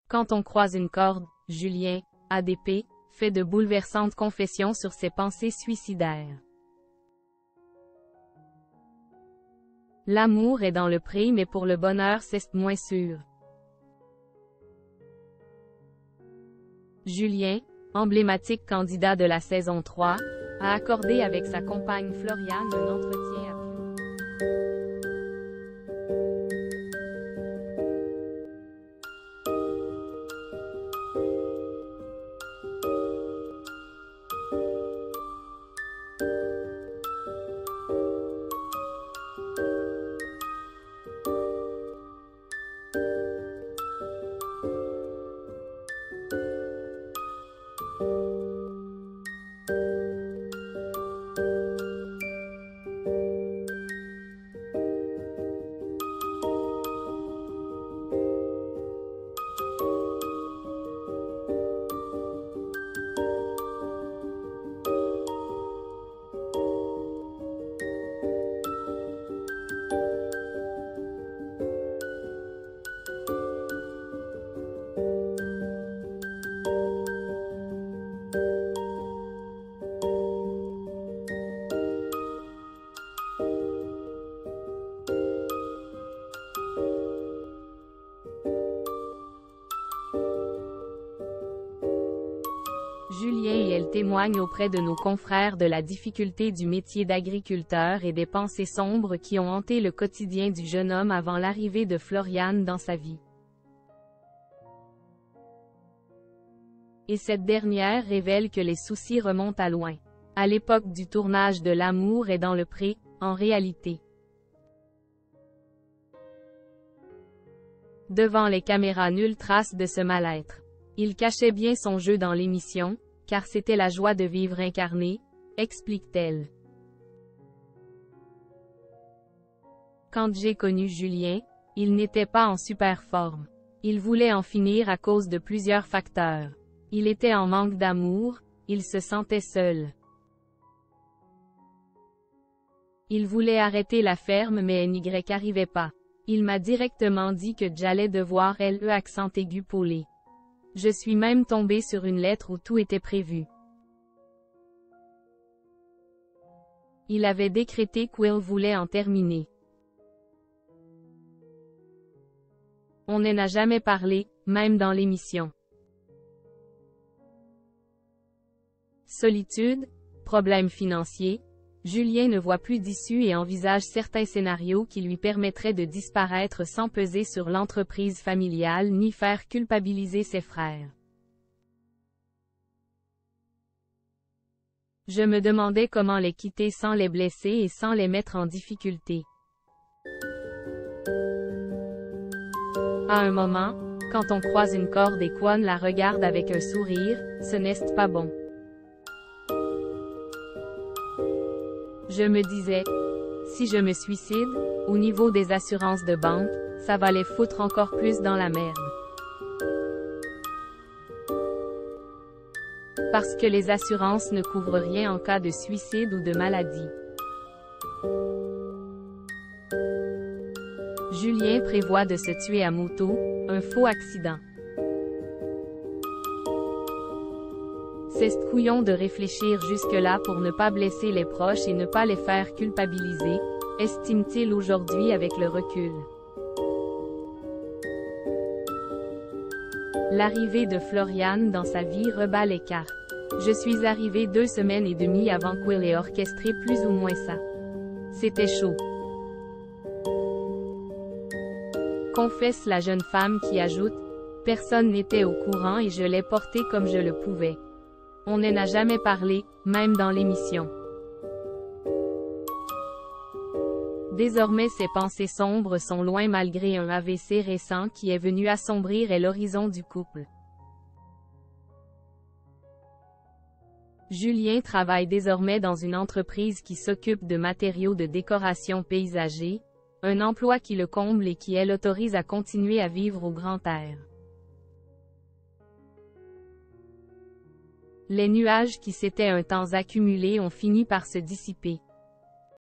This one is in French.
Quand on croise une corde, Julien, ADP, fait de bouleversantes confessions sur ses pensées suicidaires. L'amour est dans le pré mais pour le bonheur c'est moins sûr. Julien, emblématique candidat de la saison 3, a accordé avec sa compagne Floriane un entretien à Julien et elle témoignent auprès de nos confrères de la difficulté du métier d'agriculteur et des pensées sombres qui ont hanté le quotidien du jeune homme avant l'arrivée de Floriane dans sa vie. Et cette dernière révèle que les soucis remontent à loin. À l'époque du tournage de L'amour est dans le pré, en réalité. Devant les caméras, nulle trace de ce mal-être. Il cachait bien son jeu dans l'émission, car c'était la joie de vivre incarnée, explique-t-elle. Quand j'ai connu Julien, il n'était pas en super forme. Il voulait en finir à cause de plusieurs facteurs. Il était en manque d'amour, il se sentait seul. Il voulait arrêter la ferme mais NY n'arrivait pas. Il m'a directement dit que j'allais devoir LE accent aigu polé. Je suis même tombée sur une lettre où tout était prévu. Il avait décrété qu'il voulait en terminer. On n'en a jamais parlé, même dans l'émission. Solitude, problèmes financiers, Julien ne voit plus d'issue et envisage certains scénarios qui lui permettraient de disparaître sans peser sur l'entreprise familiale ni faire culpabiliser ses frères. Je me demandais comment les quitter sans les blesser et sans les mettre en difficulté. À un moment, quand on croise une corde et qu'on la regarde avec un sourire, ce n'est pas bon. Je me disais, si je me suicide, au niveau des assurances de banque, ça va les foutre encore plus dans la merde. Parce que les assurances ne couvrent rien en cas de suicide ou de maladie. Julien prévoit de se tuer à moto, un faux accident. C'est couillon de réfléchir jusque-là pour ne pas blesser les proches et ne pas les faire culpabiliser, estime-t-il aujourd'hui avec le recul. L'arrivée de Floriane dans sa vie rebat les cartes. Je suis arrivée 2 semaines et demie avant qu'il ait orchestré plus ou moins ça. C'était chaud. Confesse la jeune femme qui ajoute, personne n'était au courant et je l'ai porté comme je le pouvais. On n'en a jamais parlé, même dans l'émission. Désormais ses pensées sombres sont loin malgré un AVC récent qui est venu assombrir l'horizon du couple. Julien travaille désormais dans une entreprise qui s'occupe de matériaux de décoration paysager, un emploi qui le comble et qui l'autorise à continuer à vivre au grand air. Les nuages qui s'étaient un temps accumulés ont fini par se dissiper.